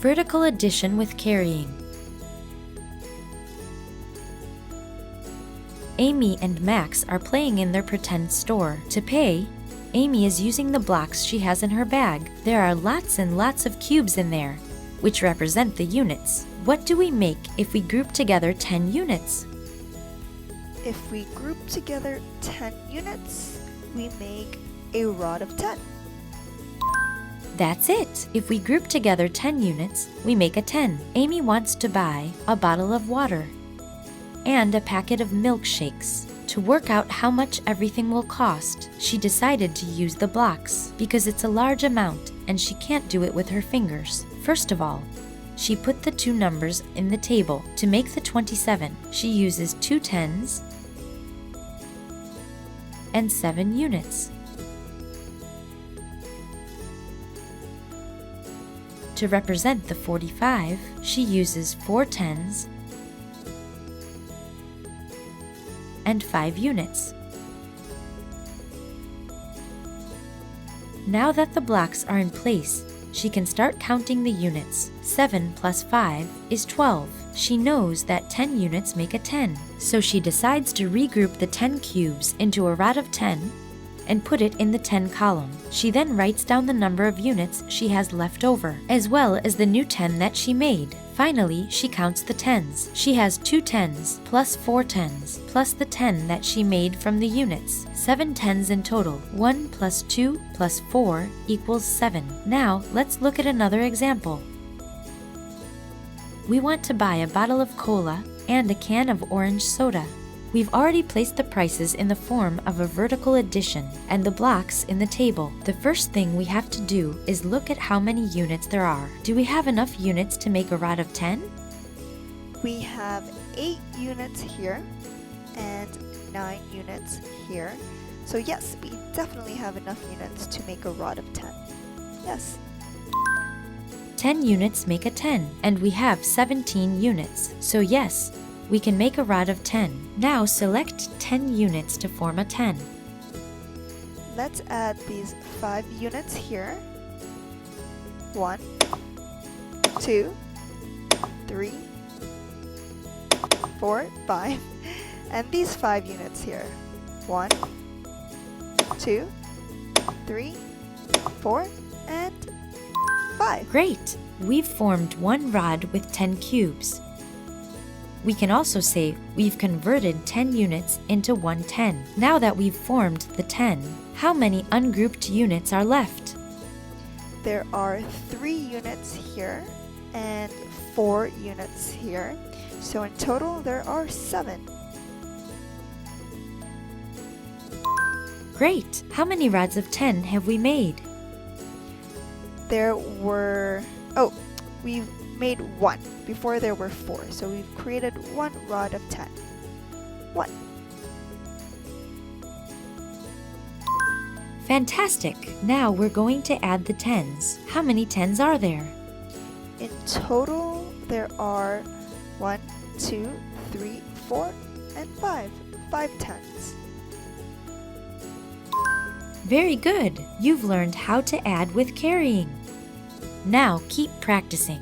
Vertical addition with carrying. Amy and Max are playing in their pretend store. To pay, Amy is using the blocks she has in her bag. There are lots and lots of cubes in there, which represent the units. What do we make if we group together 10 units? If we group together 10 units, we make a rod of 10. That's it! If we group together 10 units, we make a 10. Amy wants to buy a bottle of water and a packet of milkshakes. To work out how much everything will cost, she decided to use the blocks because it's a large amount and she can't do it with her fingers. First of all, she put the two numbers in the table. To make the 27, she uses 2 tens and 7 units. To represent the 45, she uses 4 tens and 5 units. Now that the blocks are in place, she can start counting the units. 7 plus 5 is 12. She knows that 10 units make a 10, so she decides to regroup the 10 cubes into a rod of 10 and put it in the 10 column. She then writes down the number of units she has left over, as well as the new 10 that she made. Finally, she counts the tens. She has 2 tens plus 4 tens plus the 10 that she made from the units. 7 tens in total. 1 plus 2 plus 4 equals 7. Now, let's look at another example. We want to buy a bottle of cola and a can of orange soda. We've already placed the prices in the form of a vertical addition and the blocks in the table. The first thing we have to do is look at how many units there are. Do we have enough units to make a rod of 10? We have 8 units here and 9 units here. So yes, we definitely have enough units to make a rod of 10. Yes. 10 units make a 10, and we have 17 units. So yes, we can make a rod of 10. Now select 10 units to form a 10. Let's add these 5 units here. 1, 2, 3, 4, 5. And these 5 units here. 1, 2, 3, 4, and 5. Great! We've formed one rod with 10 cubes. We can also say we've converted 10 units into one 10. Now that we've formed the 10, how many ungrouped units are left? There are 3 units here and 4 units here. So in total, there are 7. Great! How many rods of 10 have we made? We've made 1. Before there were 4, so we've created 1 rod of 10. 1. Fantastic! Now we're going to add the tens. How many tens are there? In total, there are 1, 2, 3, 4, and 5. 5 tens. Very good! You've learned how to add with carrying. Now keep practicing.